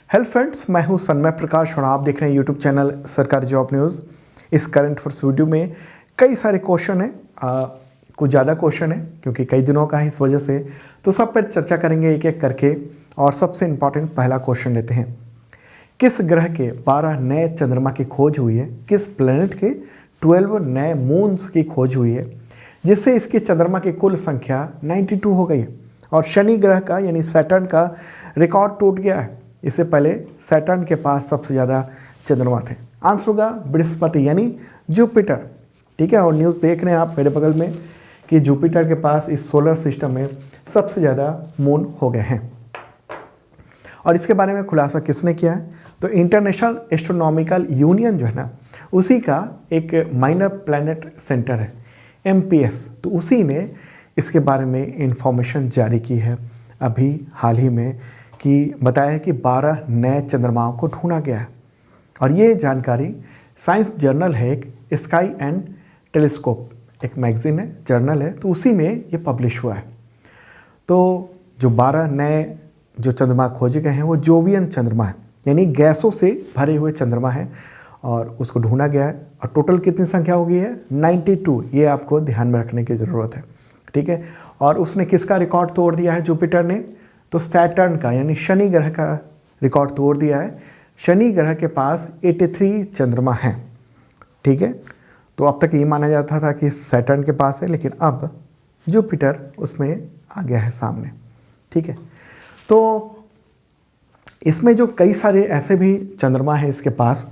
Hello friends, मैं हूं सन्मय प्रकाश और आप देख रहे हैं यूट्यूब चैनल सरकारी जॉब न्यूज़। इस करंट अफेयर्स वीडियो में कई सारे क्वेश्चन हैं, कुछ ज़्यादा क्वेश्चन है क्योंकि कई दिनों का है, इस वजह से तो सब पर चर्चा करेंगे एक एक करके। और सबसे इम्पॉर्टेंट पहला क्वेश्चन लेते हैं। किस ग्रह के 12 नए चंद्रमा की खोज हुई है? किस प्लेनेट के 12 नए मून्स की खोज हुई है, जिससे इसकी चंद्रमा की कुल संख्या 92 हो गई है? और शनि ग्रह का यानी सैटर्न का रिकॉर्ड टूट गया है। इससे पहले सैटर्न के पास सबसे ज़्यादा चंद्रमा थे। आंसर होगा बृहस्पति यानी जुपिटर। ठीक है, और न्यूज़ देख रहे हैं आप मेरे बगल में कि जुपिटर के पास इस सोलर सिस्टम में सबसे ज़्यादा मून हो गए हैं। और इसके बारे में खुलासा किसने किया है? तो इंटरनेशनल एस्ट्रोनॉमिकल यूनियन जो है ना, उसी का एक माइनर प्लैनेट सेंटर है MPS, तो उसी ने इसके बारे में इंफॉर्मेशन जारी की है अभी हाल ही में, कि बताया है कि 12 नए चंद्रमाओं को ढूंढा गया है। और ये जानकारी साइंस जर्नल है, एक स्काई एंड टेलीस्कोप एक मैगजीन है, जर्नल है, तो उसी में ये पब्लिश हुआ है। तो जो 12 नए जो चंद्रमा खोजे गए हैं वो जोवियन चंद्रमा है, यानी गैसों से भरे हुए चंद्रमा है, और उसको ढूंढा गया है। और टोटल कितनी संख्या हो गई है? 92। ये आपको ध्यान में रखने की ज़रूरत है। ठीक है, और उसने किसका रिकॉर्ड तोड़ दिया है जुपिटर ने? तो सैटर्न का यानी शनि ग्रह का रिकॉर्ड तोड़ दिया है। शनि ग्रह के पास 83 चंद्रमा हैं। ठीक है, तो अब तक ये माना जाता था कि सैटर्न के पास है, लेकिन अब जुपिटर उसमें आ गया है सामने। ठीक है, तो इसमें जो कई सारे ऐसे भी चंद्रमा हैं इसके पास,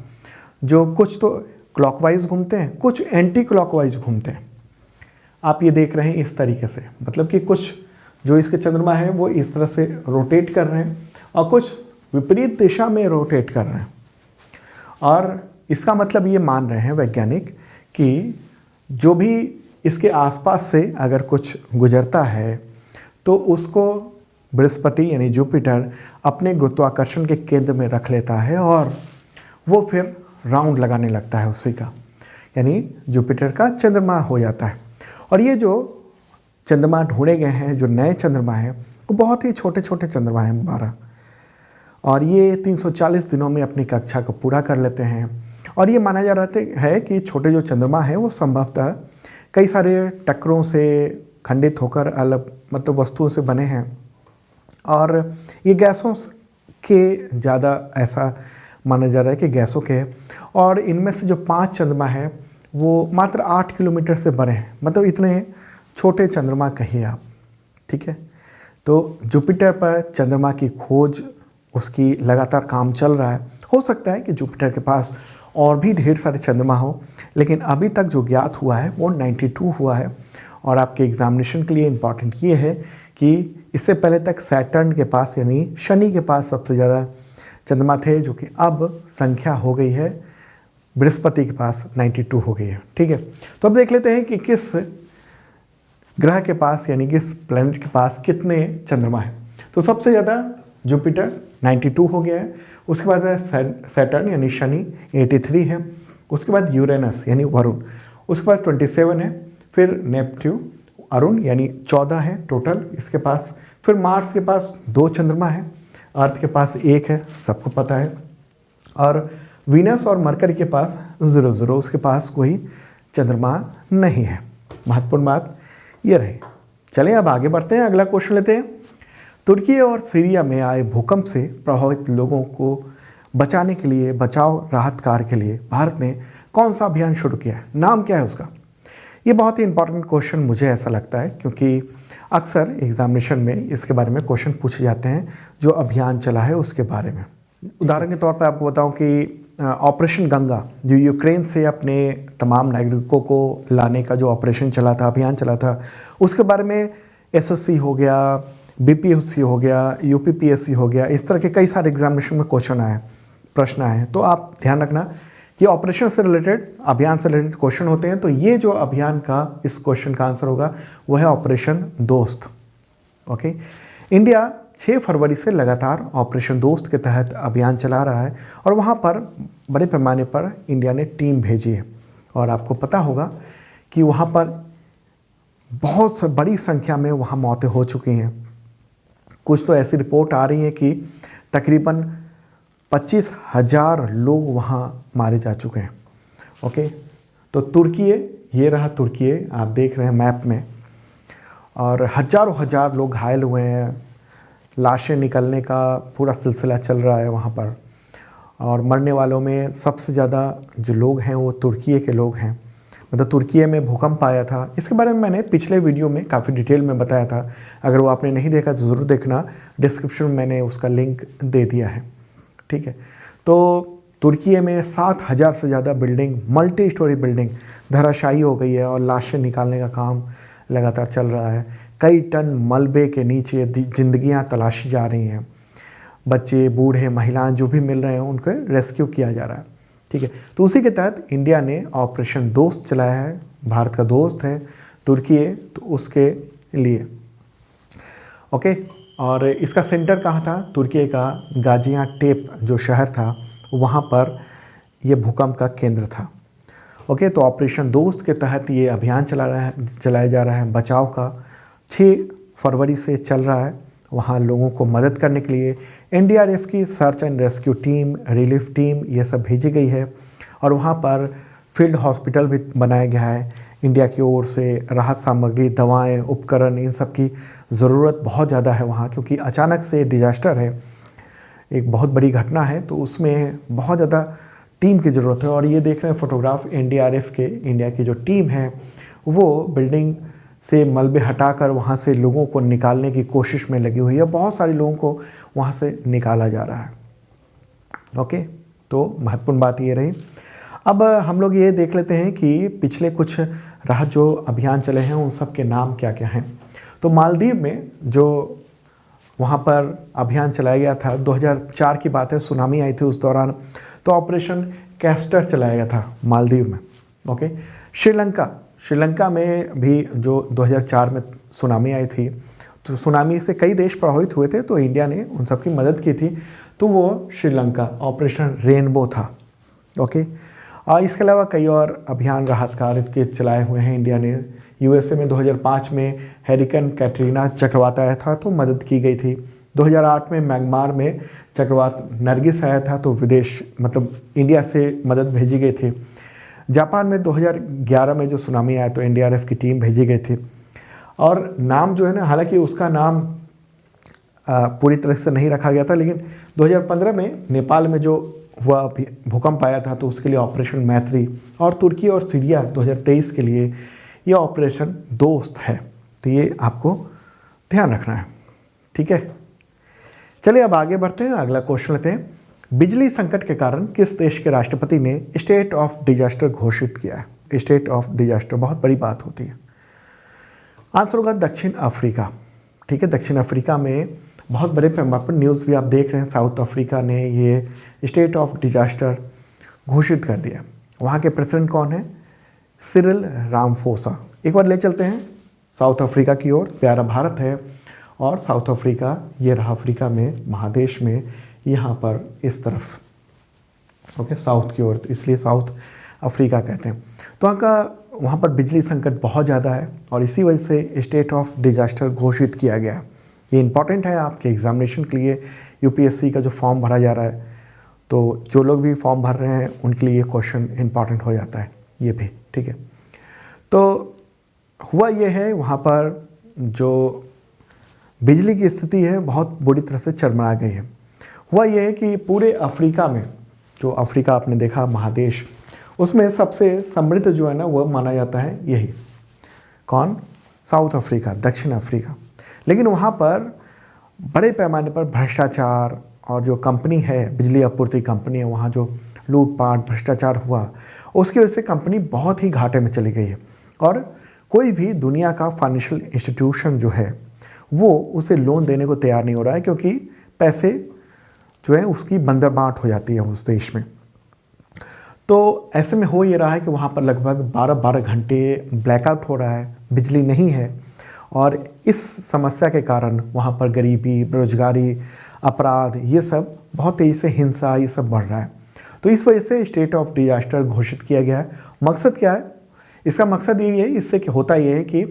जो कुछ तो क्लॉकवाइज घूमते हैं, कुछ एंटी क्लॉकवाइज घूमते हैं। आप ये देख रहे हैं इस तरीके से, मतलब कि कुछ जो इसके चंद्रमा है वो इस तरह से रोटेट कर रहे हैं और कुछ विपरीत दिशा में रोटेट कर रहे हैं। और इसका मतलब ये मान रहे हैं वैज्ञानिक कि जो भी इसके आसपास से अगर कुछ गुजरता है तो उसको बृहस्पति यानी जुपिटर अपने गुरुत्वाकर्षण के केंद्र में रख लेता है और वो फिर राउंड लगाने लगता है उसी का, यानी जुपिटर का चंद्रमा हो जाता है। और ये जो चंद्रमा ढूंढे गए हैं, जो नए चंद्रमा हैं, वो बहुत ही छोटे छोटे चंद्रमा हैं 12, और ये 340 दिनों में अपनी कक्षा को पूरा कर लेते हैं। और ये माना जा रहा है कि छोटे जो चंद्रमा हैं वो संभवतः कई सारे टक्करों से खंडित होकर अलग मतलब वस्तुओं से बने हैं, और ये गैसों के ज़्यादा ऐसा माना जा रहा है कि गैसों के। और इनमें से जो 5 चंद्रमा हैं वो मात्र 8 किलोमीटर से बड़े हैं, मतलब इतने छोटे चंद्रमा कहिए आप। ठीक है, तो जुपिटर पर चंद्रमा की खोज उसकी लगातार काम चल रहा है। हो सकता है कि जुपिटर के पास और भी ढेर सारे चंद्रमा हो, लेकिन अभी तक जो ज्ञात हुआ है वो 92 हुआ है। और आपके एग्जामिनेशन के लिए इम्पॉर्टेंट ये है कि इससे पहले तक सैटर्न के पास यानी शनि के पास सबसे ज़्यादा चंद्रमा थे, जो कि अब संख्या हो गई है बृहस्पति के पास 92 हो गई है। ठीक है, तो अब देख लेते हैं कि किस ग्रह के पास यानी किस प्लैनेट के पास कितने चंद्रमा हैं। तो सबसे ज़्यादा जुपिटर 92 हो गया है, उसके बाद है सैटर्न यानी शनि 83 है, उसके बाद यूरेनस यानी वरुण, उसके बाद 27 है, फिर नेपट्यून अरुण यानी 14 है टोटल इसके पास। फिर मार्स के पास 2 चंद्रमा है, अर्थ के पास 1 है, सबको पता है। और वीनस और मरकरी के पास 0, उसके पास कोई चंद्रमा नहीं है। महत्वपूर्ण बात ये रही। चलें अब आगे बढ़ते हैं, अगला क्वेश्चन लेते हैं। तुर्की और सीरिया में आए भूकंप से प्रभावित लोगों को बचाने के लिए बचाव राहत कार्य के लिए भारत ने कौन सा अभियान शुरू किया है? नाम क्या है उसका? ये बहुत ही इंपॉर्टेंट क्वेश्चन मुझे ऐसा लगता है, क्योंकि अक्सर एग्जामिनेशन में इसके बारे में क्वेश्चन पूछे जाते हैं, जो अभियान चला है उसके बारे में। उदाहरण के तौर पर आपको बताऊं कि ऑपरेशन गंगा, जो यूक्रेन से अपने तमाम नागरिकों को लाने का जो ऑपरेशन चला था, अभियान चला था, उसके बारे में SSC हो गया, BPSC हो गया, UPPSC हो गया, इस तरह के कई सारे एग्जामिनेशन में क्वेश्चन आए, प्रश्न आए हैं। तो आप ध्यान रखना कि ऑपरेशन से रिलेटेड, अभियान से रिलेटेड क्वेश्चन होते हैं। तो ये जो अभियान का इस क्वेश्चन का आंसर होगा वो है ऑपरेशन दोस्त। ओके, इंडिया 6 फरवरी से लगातार ऑपरेशन दोस्त के तहत अभियान चला रहा है, और वहाँ पर बड़े पैमाने पर इंडिया ने टीम भेजी है। और आपको पता होगा कि वहाँ पर बहुत बड़ी संख्या में वहाँ मौतें हो चुकी हैं। कुछ तो ऐसी रिपोर्ट आ रही है कि तकरीबन 25,000 लोग वहाँ मारे जा चुके हैं। ओके, तो तुर्की, ये रहा तुर्की, आप देख रहे हैं मैप में, और हजारों हजार लोग घायल हुए हैं, लाशें निकलने का पूरा सिलसिला चल रहा है वहाँ पर, और मरने वालों में सबसे ज़्यादा जो लोग हैं वो तुर्की के लोग हैं। मतलब तुर्की में भूकंप आया था, इसके बारे में मैंने पिछले वीडियो में काफ़ी डिटेल में बताया था, अगर वो आपने नहीं देखा तो ज़रूर देखना, डिस्क्रिप्शन में मैंने उसका लिंक दे दिया है। ठीक है, तो तुर्की में 7,000 से ज़्यादा बिल्डिंग, मल्टी स्टोरी बिल्डिंग धराशायी हो गई है, और लाशें निकालने का काम लगातार चल रहा है। कई टन मलबे के नीचे जिंदगियां तलाशी जा रही हैं, बच्चे, बूढ़े, महिलाएं जो भी मिल रहे हैं उनको रेस्क्यू किया जा रहा है। ठीक है, तो उसी के तहत इंडिया ने ऑपरेशन दोस्त चलाया है। भारत का दोस्त है तुर्की, तो उसके लिए ओके। और इसका सेंटर कहाँ था? तुर्की का गाजियाटेप जो शहर था, वहाँ पर यह भूकंप का केंद्र था। ओके, तो ऑपरेशन दोस्त के तहत ये अभियान चलाया जा रहा है बचाव का। 6 फरवरी से चल रहा है। वहाँ लोगों को मदद करने के लिए एनडीआरएफ की search and rescue team, relief team, ये सब भेजी गई है, और वहाँ पर फील्ड हॉस्पिटल भी बनाया गया है। इंडिया की ओर से राहत सामग्री, दवाएं, उपकरण, इन सब की ज़रूरत बहुत ज़्यादा है वहाँ, क्योंकि अचानक से डिजास्टर है, एक बहुत बड़ी घटना है, तो उसमें बहुत ज़्यादा टीम की ज़रूरत है। और ये देख रहे हैं फोटोग्राफ एनडीआरएफ के, इंडिया की जो टीम है वो बिल्डिंग से मलबे हटाकर वहाँ से लोगों को निकालने की कोशिश में लगी हुई है। बहुत सारे लोगों को वहाँ से निकाला जा रहा है। ओके, तो महत्वपूर्ण बात ये रही। अब हम लोग ये देख लेते हैं कि पिछले कुछ राहत जो अभियान चले हैं उन सब के नाम क्या क्या हैं। तो मालदीव में जो वहाँ पर अभियान चलाया गया था, 2004 की बात है, सुनामी आई थी उस दौरान, तो ऑपरेशन कैस्टर चलाया गया था मालदीव में। ओके, श्रीलंका में भी जो 2004 में सुनामी आई थी, तो सुनामी से कई देश प्रभावित हुए थे, तो इंडिया ने उन सब की मदद की थी, तो वो श्रीलंका ऑपरेशन रेनबो था। ओके, इसके अलावा कई और अभियान राहत कार्य के चलाए हुए हैं इंडिया ने। यूएसए में 2005 में हैरिकेन कैटरीना चक्रवात आया था, तो मदद की गई थी। 2008 में म्यांमार में चक्रवात नरगिस आया था, तो विदेश मतलब इंडिया से मदद भेजी गई थी। जापान में 2011 में जो सुनामी आया तो एनडीआरएफ की टीम भेजी गई थी। और नाम जो है ना, हालांकि उसका नाम पूरी तरह से नहीं रखा गया था, लेकिन 2015 में नेपाल में जो हुआ भूकंप आया था, तो उसके लिए ऑपरेशन मैत्री, और तुर्की और सीरिया 2023 के लिए ये ऑपरेशन दोस्त है। तो ये आपको ध्यान रखना है। ठीक है, चलिए अब आगे बढ़ते हैं, अगला क्वेश्चन लेते हैं। बिजली संकट के कारण किस देश के राष्ट्रपति ने स्टेट ऑफ डिजास्टर घोषित किया है? स्टेट ऑफ डिजास्टर बहुत बड़ी बात होती है। आंसर होगा दक्षिण अफ्रीका। ठीक है, दक्षिण अफ्रीका में बहुत बड़े पैमाने पर न्यूज़ भी आप देख रहे हैं, साउथ अफ्रीका ने ये स्टेट ऑफ डिजास्टर घोषित कर दिया। वहाँ के प्रेसिडेंट कौन है? Cyril Ramaphosa. एक बार ले चलते हैं साउथ अफ्रीका की ओर। प्यारा भारत है, और साउथ अफ्रीका ये रहा अफ्रीका में, महादेश में, यहाँ पर इस तरफ। ओके, साउथ की ओर, तो इसलिए साउथ अफ्रीका कहते हैं। तो वहाँ पर बिजली संकट बहुत ज़्यादा है, और इसी वजह से स्टेट ऑफ डिजास्टर घोषित किया गया। ये इंपॉर्टेंट है आपके एग्जामिनेशन के लिए। यूपीएससी का जो फॉर्म भरा जा रहा है, तो जो लोग भी फॉर्म भर रहे हैं उनके लिए ये क्वेश्चन इंपॉर्टेंट हो जाता है ये भी। ठीक है, तो हुआ ये है, वहाँ पर जो बिजली की स्थिति है बहुत बुरी तरह से चरमरा गई है। हुआ ये है कि पूरे अफ्रीका में, जो अफ्रीका आपने देखा महादेश, उसमें सबसे समृद्ध जो है ना वो माना जाता है यही, कौन? साउथ अफ्रीका, दक्षिण अफ्रीका। लेकिन वहाँ पर बड़े पैमाने पर भ्रष्टाचार, और जो कंपनी है, बिजली आपूर्ति कंपनी है, वहाँ जो लूटपाट भ्रष्टाचार हुआ, उसकी वजह से कंपनी बहुत ही घाटे में चली गई है। और कोई भी दुनिया का फाइनेंशियल इंस्टीट्यूशन जो है वो उसे लोन देने को तैयार नहीं हो रहा है, क्योंकि पैसे जो है उसकी बंदरबाट हो जाती है उस देश में। तो ऐसे में हो ये रहा है कि वहाँ पर लगभग 12-12 घंटे ब्लैकआउट हो रहा है, बिजली नहीं है, और इस समस्या के कारण वहाँ पर गरीबी, बेरोजगारी, अपराध, ये सब बहुत तेज़ी से, हिंसा, ये सब बढ़ रहा है। तो इस वजह से स्टेट ऑफ डिजास्टर घोषित किया गया है। मकसद क्या है इसका? मकसद यही है, इससे होता ये है कि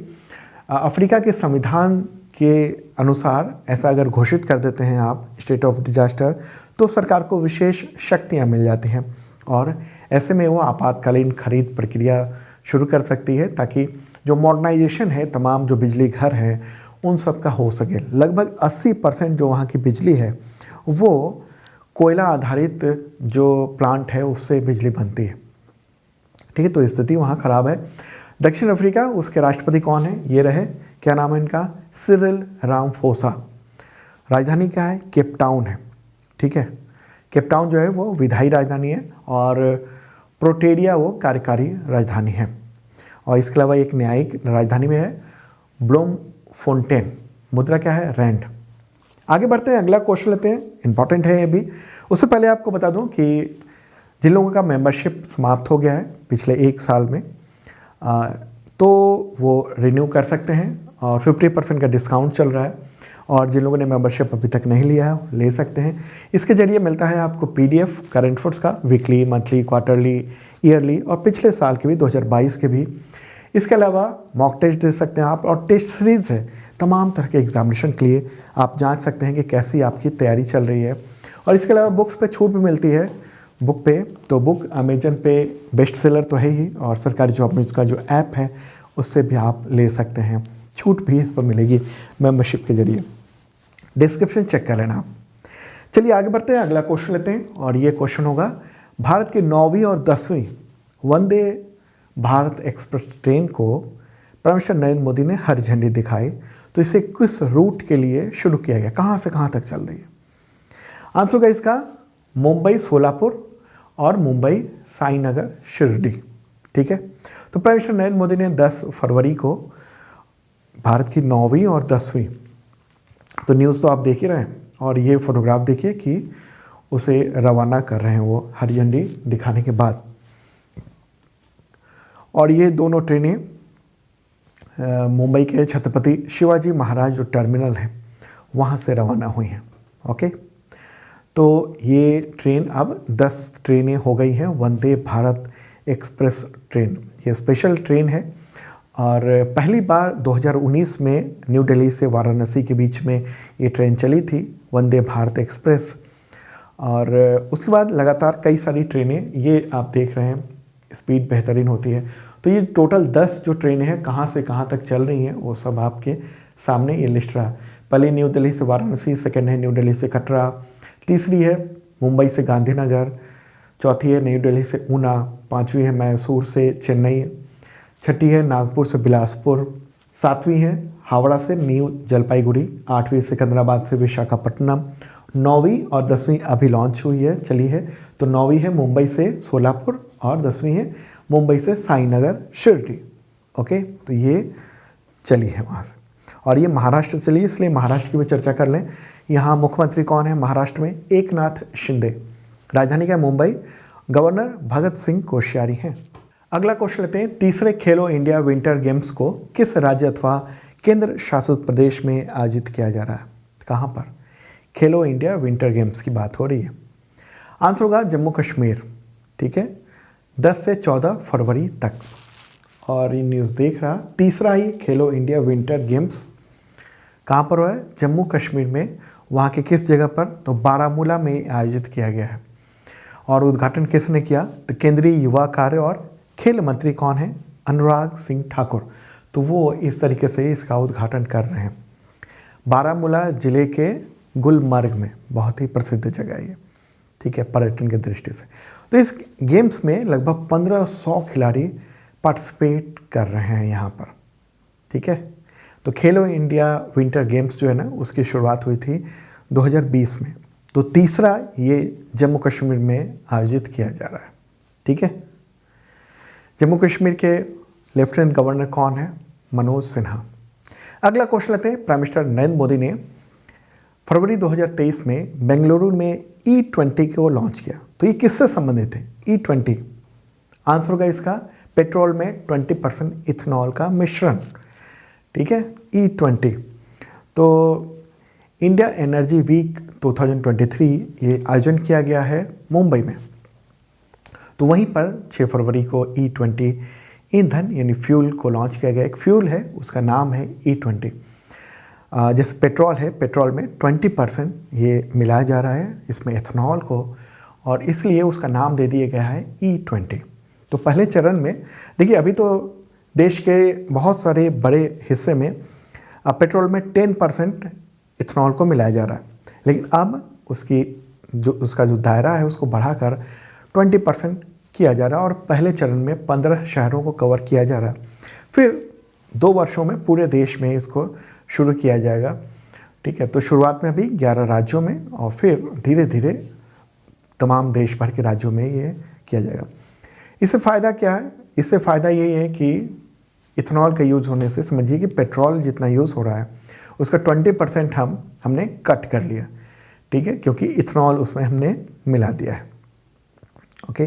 अफ्रीका के संविधान के अनुसार ऐसा अगर घोषित कर देते हैं आप स्टेट ऑफ डिजास्टर, तो सरकार को विशेष शक्तियाँ मिल जाती हैं और ऐसे में वो आपातकालीन खरीद प्रक्रिया शुरू कर सकती है ताकि जो मॉडर्नाइजेशन है तमाम जो बिजली घर हैं उन सब का हो सके। लगभग 80% जो वहाँ की बिजली है वो कोयला आधारित जो प्लांट है उससे बिजली बनती है। ठीक है, तो स्थिति वहाँ ख़राब है। दक्षिण अफ्रीका, उसके राष्ट्रपति कौन है? ये रहे, क्या नाम है इनका? Cyril Ramaphosa. राजधानी क्या है? केप टाउन है। ठीक है, केप टाउन जो है वो विधायी राजधानी है और प्रोटेरिया वो कार्यकारी राजधानी है। और इसके अलावा एक न्यायिक राजधानी में है ब्लोम फोन्टेन। मुद्रा क्या है? रैंड। आगे बढ़ते हैं, अगला क्वेश्चन लेते हैं, इंपॉर्टेंट है ये भी। उससे पहले आपको बता दूं कि जिन लोगों का मेंबरशिप समाप्त हो गया है पिछले 1 साल में तो वो रिन्यू कर सकते हैं और 50% का डिस्काउंट चल रहा है। और जिन लोगों ने मेंबरशिप अभी तक नहीं लिया है ले सकते हैं। इसके जरिए मिलता है आपको PDF करंट अफेयर्स का वीकली, मंथली, क्वार्टरली, ईयरली और पिछले साल के भी 2022 के भी। इसके अलावा मॉक टेस्ट दे सकते हैं आप और टेस्ट सीरीज़ है तमाम तरह के एग्जामिनेशन के लिए। आप जांच सकते हैं कि कैसी आपकी तैयारी चल रही है। और इसके अलावा बुक्स पे छूट भी मिलती है बुक पे। तो बुक अमेजन पे बेस्ट सेलर तो है ही और सरकारी जॉब न्यूज़ का जो ऐप है उससे भी आप ले सकते हैं। छूट भी इस पर मिलेगी मेंबरशिप के जरिए। डिस्क्रिप्शन चेक कर लेना आप। चलिए आगे बढ़ते हैं, अगला क्वेश्चन लेते हैं और ये क्वेश्चन होगा भारत की 9वीं और 10वीं वंदे भारत एक्सप्रेस ट्रेन को प्राइम मिनिस्टर नरेंद्र मोदी ने हरी झंडी दिखाई। तो इसे किस रूट के लिए शुरू किया गया? कहाँ से कहाँ तक चल रही है? आंसर होगा इसका मुंबई सोलापुर और मुंबई साईनगर शिरडी। ठीक है, तो प्राइम मिनिस्टर नरेंद्र मोदी ने 10 फरवरी को भारत की 9वीं और 10वीं, तो न्यूज़ तो आप देख ही रहे हैं और ये फोटोग्राफ देखिए कि उसे रवाना कर रहे हैं वो हरी झंडी दिखाने के बाद। और ये दोनों ट्रेनें मुंबई के छत्रपति शिवाजी महाराज जो टर्मिनल है वहाँ से रवाना हुई हैं। ओके, तो ये ट्रेन अब 10 ट्रेनें हो गई हैं वंदे भारत एक्सप्रेस ट्रेन। ये स्पेशल ट्रेन है और पहली बार 2019 में न्यू दिल्ली से वाराणसी के बीच में ये ट्रेन चली थी वंदे भारत एक्सप्रेस। और उसके बाद लगातार कई सारी ट्रेनें, ये आप देख रहे हैं स्पीड बेहतरीन होती है। तो ये टोटल 10 जो ट्रेनें हैं कहाँ से कहाँ तक चल रही हैं वो सब आपके सामने ये लिस्ट रहा। पहली न्यू दिल्ली से वाराणसी, सेकेंड है न्यू दिल्ली से कटरा, तीसरी है मुंबई से गांधीनगर, चौथी है न्यू दिल्ली से ऊना, पाँचवीं है मैसूर से चेन्नई, छठी है नागपुर से बिलासपुर, सातवीं है हावड़ा से न्यू जलपाईगुड़ी, आठवीं सिकंदराबाद से विशाखापट्टनम, 9वीं और 10वीं अभी लॉन्च हुई है, चली है। तो 9वीं है मुंबई से सोलापुर और 10वीं है मुंबई से साईनगर शिरडी। ओके, तो ये चली है वहाँ से। और ये महाराष्ट्र से चली, इसलिए महाराष्ट्र की भी चर्चा कर लें। यहाँ मुख्यमंत्री कौन है महाराष्ट्र में? एकनाथ शिंदे। राजधानी का मुंबई, गवर्नर भगत सिंह कोश्यारी हैं। अगला क्वेश्चन लेते हैं, तीसरे खेलो इंडिया विंटर गेम्स को किस राज्य अथवा केंद्र शासित प्रदेश में आयोजित किया जा रहा है? कहाँ पर खेलो इंडिया विंटर गेम्स की बात हो रही है? आंसर होगा जम्मू कश्मीर। ठीक है, 10 से 14 फरवरी तक। और ये न्यूज़ देख रहा, तीसरा ही खेलो इंडिया विंटर गेम्स कहाँ पर हुआ है? जम्मू कश्मीर में। वहाँ के किस जगह पर? तो बारामूला में आयोजित किया गया है। और उद्घाटन किसने किया? तो केंद्रीय युवा कार्य और खेल मंत्री कौन है? अनुराग सिंह ठाकुर। तो वो इस तरीके से इसका उद्घाटन कर रहे हैं। बारामूला ज़िले के गुलमर्ग में, बहुत ही प्रसिद्ध जगह है ये। ठीक है, पर्यटन की दृष्टि से। तो इस गेम्स में लगभग 1500 खिलाड़ी पार्टिसिपेट कर रहे हैं यहाँ पर। ठीक है, तो खेलो इंडिया विंटर गेम्स जो है ना उसकी शुरुआत हुई थी 2020 में। तो तीसरा ये जम्मू कश्मीर में आयोजित किया जा रहा है। ठीक है, जम्मू कश्मीर के लेफ्टिनेंट गवर्नर कौन है? मनोज सिन्हा। अगला क्वेश्चन लेते हैं, प्राइम मिनिस्टर नरेंद्र मोदी ने फरवरी 2023 में बेंगलुरु में E20 को लॉन्च किया। तो ये किससे संबंधित है? E20 आंसर होगा इसका पेट्रोल में 20% इथेनॉल का मिश्रण। ठीक है, E20। तो इंडिया एनर्जी वीक 2023 ये आयोजन किया गया है मुंबई में। तो वहीं पर 6 फरवरी को E20 ईंधन यानी फ्यूल को लॉन्च किया गया। एक फ्यूल है उसका नाम है E20। जैसे पेट्रोल है, पेट्रोल में 20% ये मिलाया जा रहा है इसमें एथेनॉल को, और इसलिए उसका नाम दे दिया गया है E20। तो पहले चरण में देखिए, अभी तो देश के बहुत सारे बड़े हिस्से में पेट्रोल में 10% इथेनॉल को मिलाया जा रहा है, लेकिन अब उसका जो दायरा है उसको बढ़ाकर 20% किया जा रहा है, और पहले चरण में 15 शहरों को कवर किया जा रहा है। फिर 2 वर्षों में पूरे देश में इसको शुरू किया जाएगा। ठीक है, तो शुरुआत में अभी 11 राज्यों में, और फिर धीरे धीरे तमाम देश भर के राज्यों में ये किया जाएगा। इससे फ़ायदा क्या है? इससे फ़ायदा ये है कि इथेनॉल का यूज़ होने से, समझिए कि पेट्रोल जितना यूज़ हो रहा है उसका 20% हमने कट कर लिया। ठीक है, क्योंकि इथेनॉल उसमें हमने मिला दिया है। ओके,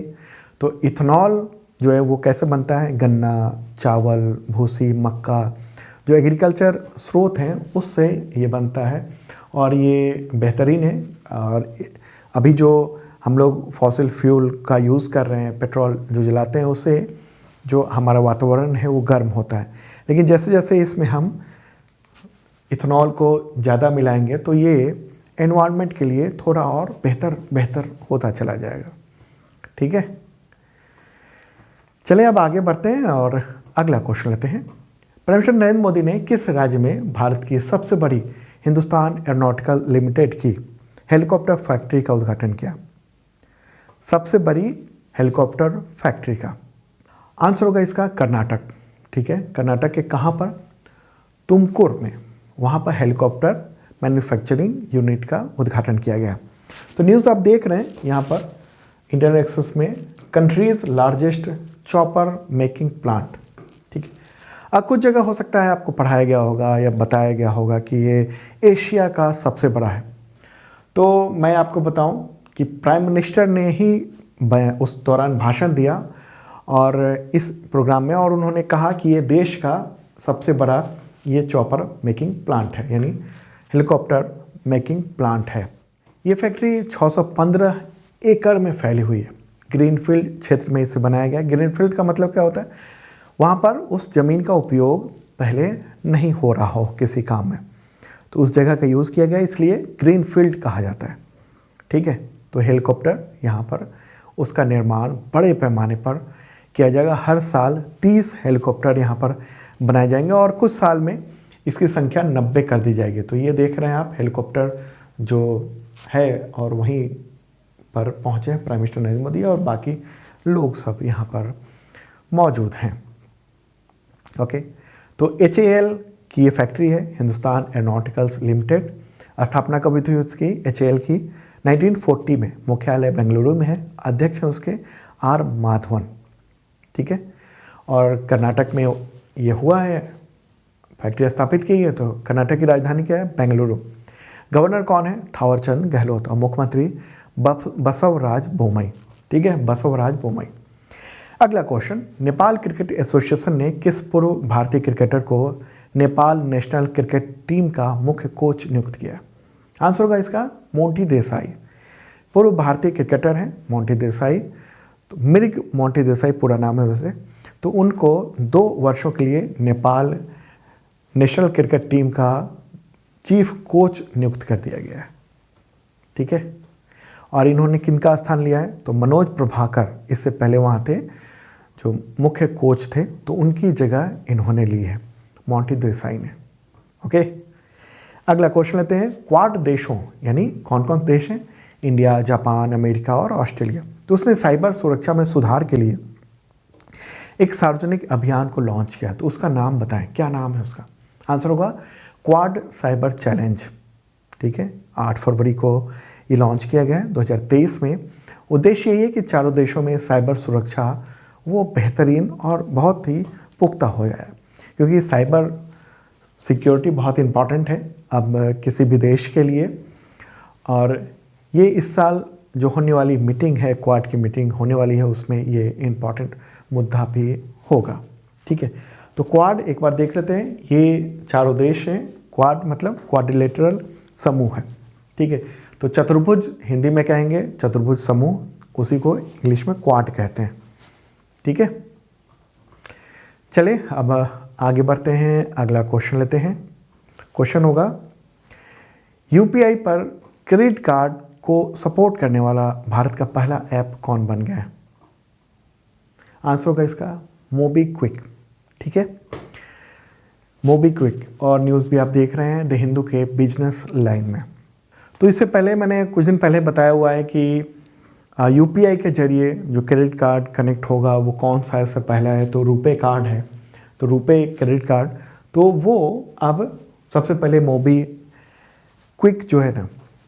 तो इथेनॉल जो है वो कैसे बनता है? गन्ना, चावल, भूसी, मक्का, जो एग्रीकल्चर स्रोत हैं उससे ये बनता है, और ये बेहतरीन है। और अभी जो हम लोग फॉसिल फ्यूल का यूज़ कर रहे हैं, पेट्रोल जो जलाते हैं, उससे जो हमारा वातावरण है वो गर्म होता है। लेकिन जैसे जैसे इसमें हम इथेनॉल को ज़्यादा मिलाएंगे तो ये एनवायरनमेंट के लिए थोड़ा और बेहतर होता चला जाएगा। ठीक है, चलिए अब आगे बढ़ते हैं और अगला क्वेश्चन लेते हैं। प्राइम मिनिस्टर नरेंद्र मोदी ने किस राज्य में भारत की सबसे बड़ी हिंदुस्तान एरोनॉटिकल लिमिटेड की हेलीकॉप्टर फैक्ट्री का उद्घाटन किया? सबसे बड़ी हेलीकॉप्टर फैक्ट्री का आंसर होगा इसका कर्नाटक। ठीक है, कर्नाटक के कहाँ पर? तुमकुर में, वहाँ पर हेलीकॉप्टर मैन्युफैक्चरिंग यूनिट का उद्घाटन किया गया। तो न्यूज़ आप देख रहे हैं यहाँ पर इंडियन एक्सप्रेस में, countries largest chopper making plant. ठीक है, अब कुछ जगह हो सकता है आपको पढ़ाया गया होगा या बताया गया होगा कि ये एशिया का सबसे बड़ा है। तो मैं आपको बताऊं कि प्राइम मिनिस्टर ने ही उस दौरान भाषण दिया और इस प्रोग्राम में, और उन्होंने कहा कि ये देश का सबसे बड़ा ये चॉपर मेकिंग प्लांट है, यानी हेलीकॉप्टर मेकिंग प्लांट है। ये फैक्ट्री 615 एकड़ में फैली हुई है। ग्रीनफील्ड क्षेत्र में इसे बनाया गया। ग्रीनफील्ड का मतलब क्या होता है? वहाँ पर उस ज़मीन का उपयोग पहले नहीं हो रहा हो किसी काम में, तो उस जगह का यूज़ किया गया, इसलिए ग्रीनफील्ड कहा जाता है। ठीक है, तो हेलीकॉप्टर यहाँ पर उसका निर्माण बड़े पैमाने पर किया जाएगा। हर साल 30 हेलीकॉप्टर यहाँ पर बनाए जाएंगे, और कुछ साल में इसकी संख्या 90 कर दी जाएगी। तो ये देख रहे हैं आप, हेलीकॉप्टर जो है और वहीं पर पहुँचे हैं प्राइम मिनिस्टर नरेंद्र मोदी, और बाकी लोग सब यहाँ पर मौजूद हैं। ओके, तो HAL की ये फैक्ट्री है, हिंदुस्तान एरोनॉटिकल्स लिमिटेड। स्थापना कब हुई थी उसकी? HAL की 1940 में। मुख्यालय बेंगलुरु में है। अध्यक्ष हैं उसके R माधवन। ठीक है, और कर्नाटक में ये हुआ है, फैक्ट्री स्थापित की है। तो कर्नाटक की राजधानी क्या है? बेंगलुरु। गवर्नर कौन है? थावरचंद गहलोत। और मुख्यमंत्री बसवराज बोम्मई। ठीक है, बसवराज बोम्मई। अगला क्वेश्चन, नेपाल क्रिकेट एसोसिएशन ने किस पूर्व भारतीय क्रिकेटर को नेपाल नेशनल क्रिकेट टीम का मुख्य कोच नियुक्त किया? आंसर होगा इसका मोंटी देसाई। पूर्व भारतीय क्रिकेटर हैं मोंटी देसाई। तो मृग मोंटी देसाई पूरा नाम है वैसे। तो उनको 2 वर्षों के लिए नेपाल नेशनल क्रिकेट टीम का चीफ कोच नियुक्त कर दिया गया है। ठीक है, और इन्होंने किनका स्थान लिया है? तो मनोज प्रभाकर इससे पहले वहाँ थे, जो मुख्य कोच थे, तो उनकी जगह इन्होंने ली है मोंटी देसाई ने। ओके, अगला क्वेश्चन लेते हैं। क्वाड देशों यानी कौन कौन देश हैं? इंडिया, जापान, अमेरिका और ऑस्ट्रेलिया। तो उसने साइबर सुरक्षा में सुधार के लिए एक सार्वजनिक अभियान को लॉन्च किया। तो उसका नाम बताएं, क्या नाम है उसका? आंसर होगा क्वाड साइबर चैलेंज। ठीक है, 8 फरवरी को ये लॉन्च किया गया है 2023 में। उद्देश्य यही है कि चारों देशों में साइबर सुरक्षा वो बेहतरीन और बहुत ही पुख्ता हो जाए, क्योंकि साइबर सिक्योरिटी बहुत इम्पॉर्टेंट है अब किसी भी देश के लिए। और ये इस साल जो होने वाली मीटिंग है, क्वाड की मीटिंग होने वाली है, उसमें ये इम्पॉर्टेंट मुद्दा भी होगा। ठीक है, तो क्वाड एक बार देख लेते हैं। ये चारों देश हैं। क्वाड मतलब क्वाड्रिलेटरल समूह है। ठीक है, तो चतुर्भुज हिंदी में कहेंगे चतुर्भुज समूह, उसी को इंग्लिश में क्वाड कहते हैं। ठीक है, चलिए अब आगे बढ़ते हैं, अगला क्वेश्चन लेते हैं। क्वेश्चन होगा, यूपीआई पर क्रेडिट कार्ड को सपोर्ट करने वाला भारत का पहला ऐप कौन बन गया है? आंसर होगा इसका मोबीक्विक। ठीक है, मोबीक्विक। और न्यूज़ भी आप देख रहे हैं द हिंदू के बिजनेस लाइन में। तो इससे पहले मैंने कुछ दिन पहले बताया हुआ है कि यूपीआई के जरिए जो क्रेडिट कार्ड कनेक्ट होगा वो कौन सा इससे पहला है, तो रुपे कार्ड है। तो रुपे क्रेडिट कार्ड, तो वो अब सबसे पहले मोबी क्विक जो है ना,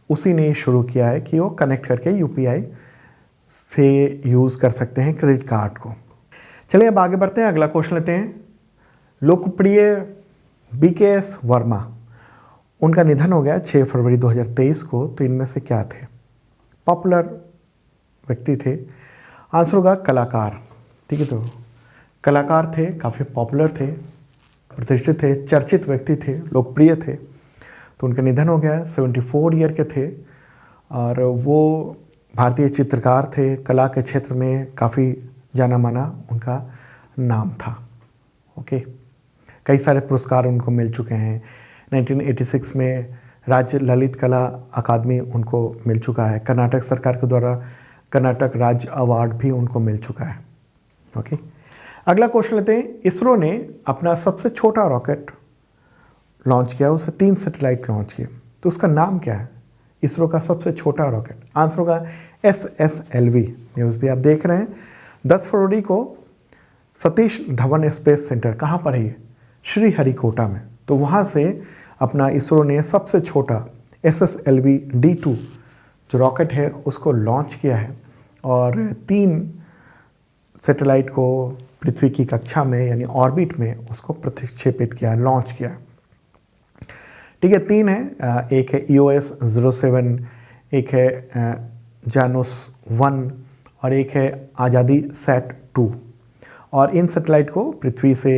उसी ने शुरू किया है कि वो कनेक्ट करके यूपीआई से यूज़ कर सकते हैं क्रेडिट कार्ड को। चलिए अब आगे बढ़ते हैं, अगला क्वेश्चन लेते हैं। लोकप्रिय BKS वर्मा, उनका निधन हो गया 6 फरवरी 2023 को। तो इनमें से क्या थे? पॉपुलर व्यक्ति थे। आंसर होगा कलाकार। ठीक है, तो कलाकार थे, काफ़ी पॉपुलर थे, प्रतिष्ठित थे, चर्चित व्यक्ति थे, लोकप्रिय थे। तो उनका निधन हो गया, 74 ईयर के थे। और वो भारतीय चित्रकार थे, कला के क्षेत्र में काफ़ी जाना माना उनका नाम था। ओके, कई सारे पुरस्कार उनको मिल चुके हैं। 1986 में राज्य ललित कला अकादमी उनको मिल चुका है। कर्नाटक सरकार के द्वारा कर्नाटक राज्य अवार्ड भी उनको मिल चुका है। ओके, अगला क्वेश्चन लेते हैं। इसरो ने अपना सबसे छोटा रॉकेट लॉन्च किया, उसे 3 सैटेलाइट लॉन्च किए, तो उसका नाम क्या है? इसरो का सबसे छोटा रॉकेट। आंसर होगा SSLV। न्यूज़ भी आप देख रहे हैं। 10 फरवरी को सतीश धवन स्पेस सेंटर, कहाँ पर है ये? श्रीहरिकोटा में। तो वहाँ से अपना इसरो ने सबसे छोटा SSLV D2 जो रॉकेट है उसको लॉन्च किया है और 3 सैटेलाइट को पृथ्वी की कक्षा में यानी ऑर्बिट में उसको प्रक्षेपित किया, लॉन्च किया। ठीक है, 3 है, एक है EOS 07, एक है जानुस 1 और एक है आज़ादी सैट 2। और इन सैटेलाइट को पृथ्वी से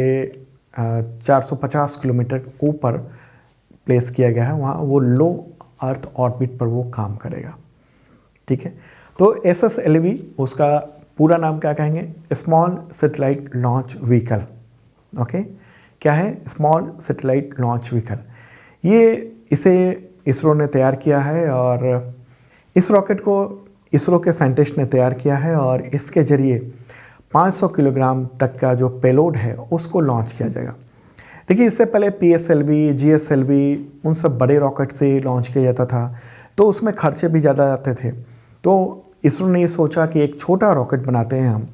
450 किलोमीटर ऊपर प्लेस किया गया है, वहाँ वो लो अर्थ ऑर्बिट पर वो काम करेगा। ठीक है, तो SSLV उसका पूरा नाम क्या कहेंगे? Small satellite launch vehicle. Okay, क्या है? Small satellite launch vehicle. इसे इसरो ने तैयार किया है और इस रॉकेट को इसरो के साइंटिस्ट ने तैयार किया है और इसके ज़रिए 500 किलोग्राम तक का जो पेलोड है उसको लॉन्च किया जाएगा। देखिए, इससे पहले PSLV, GSLV उन सब बड़े रॉकेट से लॉन्च किया जाता था, तो उसमें खर्चे भी ज़्यादा आते थे। तो इसरो ने ये सोचा कि एक छोटा रॉकेट बनाते हैं हम,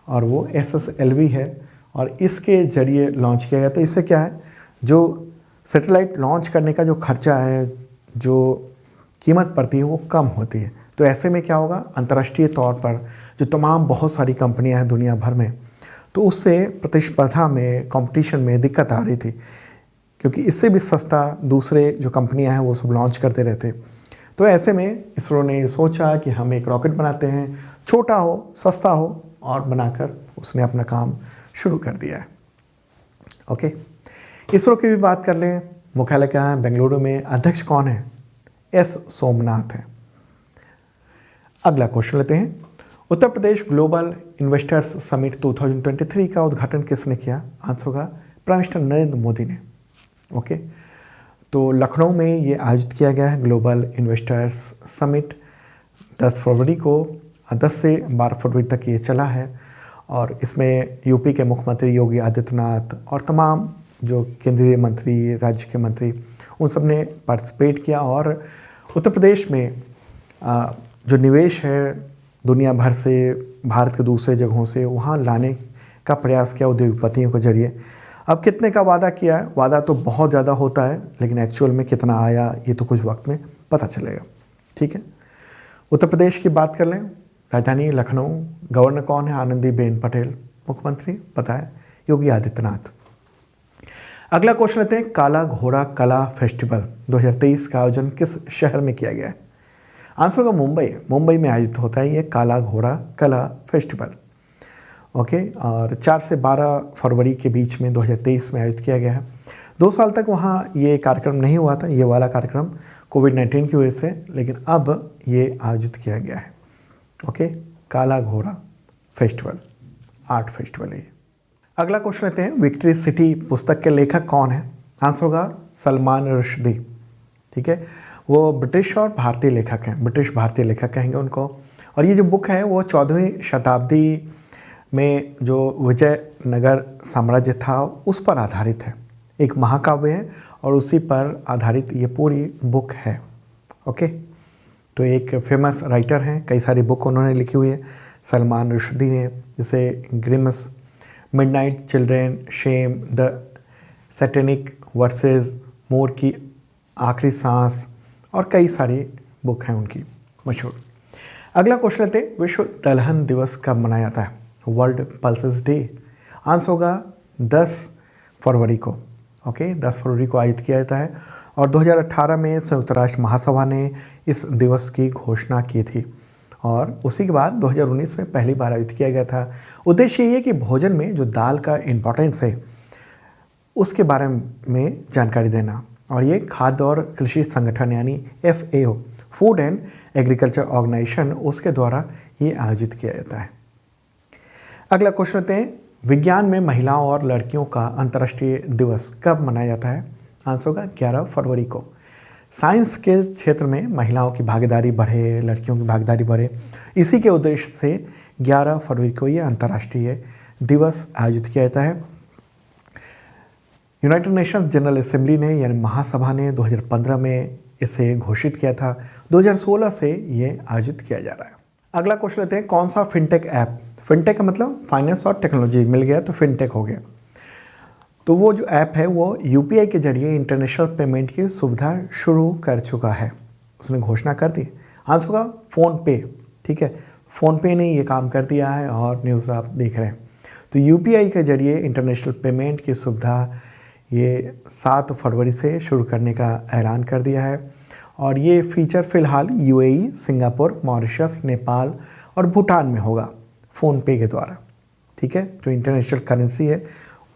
और वो SSLV है और इसके ज़रिए लॉन्च किया गया। तो इससे क्या है, जो सैटेलाइट लॉन्च करने का जो खर्चा है, जो कीमत पड़ती है, वो कम होती है। तो ऐसे में क्या होगा, अंतर्राष्ट्रीय तौर पर जो तमाम बहुत सारी कंपनियां हैं दुनिया भर में, तो उससे प्रतिस्पर्धा में, कंपटीशन में दिक्कत आ रही थी, क्योंकि इससे भी सस्ता दूसरे जो कंपनियां हैं वो सब लॉन्च करते रहते। तो ऐसे में इसरो ने सोचा कि हम एक रॉकेट बनाते हैं, छोटा हो, सस्ता हो, और बनाकर उसने अपना काम शुरू कर दिया है। ओके, इसरो की भी बात कर लें। मुख्यालय कहाँ है? बेंगलुरु में। अध्यक्ष कौन है? S सोमनाथ है। अगला क्वेश्चन लेते हैं। Uttar Pradesh global investors summit 2023 का उद्घाटन किसने किया? आंसर होगा प्राइम मिनिस्टर नरेंद्र मोदी ने। ओके, तो लखनऊ में ये आयोजित किया गया है ग्लोबल इन्वेस्टर्स समिट। 10 फरवरी को 10 से 12 फरवरी तक ये चला है और इसमें यूपी के मुख्यमंत्री योगी आदित्यनाथ और तमाम जो केंद्रीय मंत्री, राज्य के मंत्री, उन सब ने पार्टिसिपेट किया। और उत्तर प्रदेश में जो निवेश है दुनिया भर से, भारत के दूसरे जगहों से, वहाँ लाने का प्रयास किया उद्योगपतियों के जरिए। अब कितने का वादा किया है? वादा तो बहुत ज़्यादा होता है, लेकिन एक्चुअल में कितना आया ये तो कुछ वक्त में पता चलेगा। ठीक है, उत्तर प्रदेश की बात कर लें। राजधानी लखनऊ। गवर्नर कौन है? आनंदीबेन पटेल। मुख्यमंत्री पता है, योगी आदित्यनाथ। अगला क्वेश्चन लेते हैं। काला घोड़ा कला फेस्टिवल 2023 का आयोजन किस शहर में किया गया है? आंसर होगा मुंबई। मुंबई में आयोजित होता है ये काला घोड़ा कला फेस्टिवल। ओके, और 4 से 12 फरवरी के बीच में 2023 में आयोजित किया गया है। 2 साल तक वहाँ ये कार्यक्रम नहीं हुआ था, ये वाला कार्यक्रम कोविड-19 की वजह से, लेकिन अब ये आयोजित किया गया है। ओके, काला घोड़ा फेस्टिवल, आर्ट फेस्टिवल है। अगला क्वेश्चन लेते हैं। विक्ट्री सिटी पुस्तक के लेखक कौन है? आंसर होगा सलमान रुश्दी। ठीक है, वो ब्रिटिश और भारतीय लेखक हैं, ब्रिटिश भारतीय लेखक कहेंगे उनको। और ये जो बुक है वो 14वीं शताब्दी में जो विजयनगर साम्राज्य था उस पर आधारित है, एक महाकाव्य है और उसी पर आधारित ये पूरी बुक है। ओके, तो एक फेमस राइटर हैं, कई सारी बुक उन्होंने लिखी हुई है सलमान रुश्दी ने, जैसे Grimus, midnight children, shame, the satanic verses, Moor की आखिरी सांस और कई सारी बुक हैं उनकी मशहूर। अगला क्वेश्चन लेते हैं, विश्व दलहन दिवस कब मनाया जाता है? World pulses day. आंसर होगा 10 फरवरी को। ओके, 10 फरवरी को आयोजित किया जाता है और 2018 में संयुक्त राष्ट्र महासभा ने इस दिवस की घोषणा की थी और उसी के बाद 2019 में पहली बार आयोजित किया गया था। उद्देश्य ये है कि भोजन में जो दाल का इम्पोर्टेंस है उसके बारे में जानकारी देना, और ये खाद्य और कृषि संगठन यानी FAO, food and agriculture organisation, उसके द्वारा ये आयोजित किया जाता है। अगला क्वेश्चन लेते हैं, विज्ञान में महिलाओं और लड़कियों का अंतर्राष्ट्रीय दिवस कब मनाया जाता है? आंसर होगा 11 फरवरी को। साइंस के क्षेत्र में महिलाओं की भागीदारी बढ़े, लड़कियों की भागीदारी बढ़े, इसी के उद्देश्य से 11 फरवरी को ये अंतर्राष्ट्रीय दिवस आयोजित किया जाता है। यूनाइटेड नेशंस जनरल असेंबली ने यानी महासभा ने 2015 में इसे घोषित किया था, 2016 से ये आयोजित किया जा रहा है। अगला क्वेश्चन लेते हैं, कौन सा फिनटेक ऐप, फिनटेक का मतलब फाइनेंस और टेक्नोलॉजी मिल गया तो फिनटेक हो गया, तो वो जो ऐप है वो UPI के जरिए इंटरनेशनल पेमेंट की सुविधा शुरू कर चुका है, उसने घोषणा कर दी। आंसर होगा फ़ोनपे। ठीक है, फ़ोनपे ने ये काम कर दिया है और न्यूज़ आप देख रहे हैं। तो UPI के जरिए इंटरनेशनल पेमेंट की सुविधा ये 7 फरवरी से शुरू करने का ऐलान कर दिया है और ये फीचर फ़िलहाल UAE, सिंगापुर, मॉरिशस, नेपाल और भूटान में होगा फ़ोनपे के द्वारा। ठीक है, जो इंटरनेशनल करेंसी है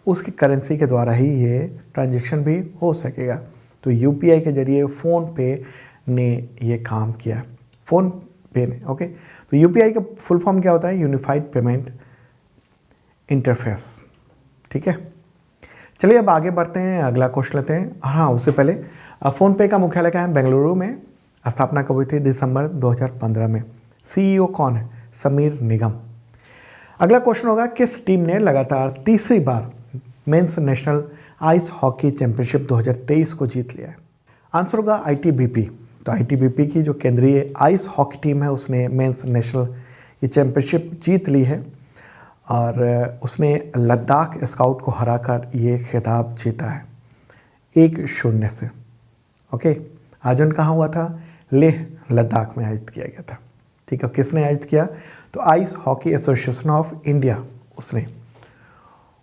उसकी करेंसी के द्वारा ही ये ट्रांजैक्शन भी हो सकेगा। तो UPI के जरिए फ़ोनपे ने ये काम किया, फ़ोनपे ने। ओके, तो UPI का फुल फॉर्म क्या होता है? Unified payment interface. ठीक है, चलिए अब आगे बढ़ते हैं, अगला क्वेश्चन लेते हैं। हाँ, उससे पहले फ़ोनपे का मुख्यालय क्या है? बेंगलुरु में। स्थापना कब हुई थी? दिसंबर 2015 में। CEO कौन है? समीर निगम। अगला क्वेश्चन होगा, किस टीम ने लगातार तीसरी बार men's national ice hockey championship 2023 को जीत लिया है? आंसर होगा ITBP। तो ITBP की जो केंद्रीय आइस हॉकी टीम है उसने मेंस नेशनल ये चैंपियनशिप जीत ली है और उसने लद्दाख स्काउट को हराकर ये खिताब जीता है 1-0 से। ओके, आयोजन कहाँ हुआ था? लेह लद्दाख में आयोजित किया गया था। ठीक है, किसने आयोजित किया? तो ice hockey association of India उसने।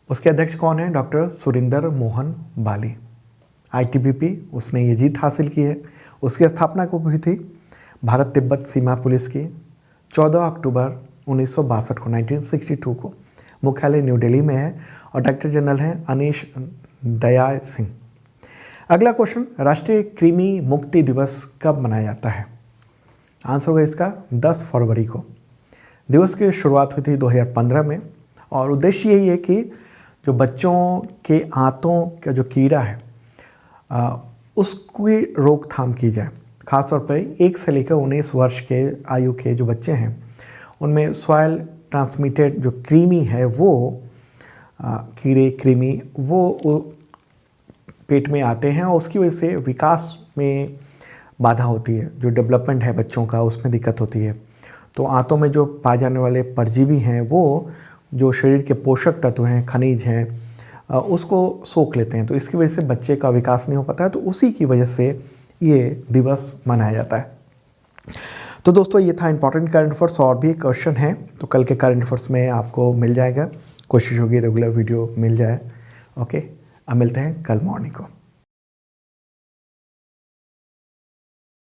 उसके अध्यक्ष कौन है? डॉक्टर सुरिंदर मोहन बाली। ITBP उसने ये जीत हासिल की है। उसकी स्थापना कब हुई थी? भारत तिब्बत सीमा पुलिस की 14 अक्टूबर 1962 को, 1962 को। मुख्यालय न्यू दिल्ली में है और डायरेक्टर जनरल हैं अनीश दयाल सिंह। अगला क्वेश्चन, राष्ट्रीय कृमि मुक्ति दिवस कब मनाया जाता है? आंसर होगा इसका 10 फरवरी को। दिवस की शुरुआत हुई थी 2015 में और उद्देश्य यही है कि जो बच्चों के आंतों का जो कीड़ा है उसकी रोकथाम की जाए। खासतौर पर 1 से लेकर 19 वर्ष के आयु के जो बच्चे हैं उनमें सॉयल ट्रांसमिटेड जो कृमि है वो कीड़े कृमि वो पेट में आते हैं और उसकी वजह से विकास में बाधा होती है, जो डेवलपमेंट है बच्चों का उसमें दिक्कत होती है। तो आंतों में जो पाए जाने वाले परजीवी हैं वो जो शरीर के पोषक तत्व हैं, खनिज हैं, उसको सोख लेते हैं, तो इसकी वजह से बच्चे का विकास नहीं हो पाता है। तो उसी की वजह से ये दिवस मनाया जाता है। तो दोस्तों ये था इंपॉर्टेंट करंट अफेयर्स। और भी क्वेश्चन हैं तो कल के करंट अफेयर्स में आपको मिल जाएगा, कोशिश होगी रेगुलर वीडियो मिल जाए। ओके, अब मिलते हैं कल मॉर्निंग को।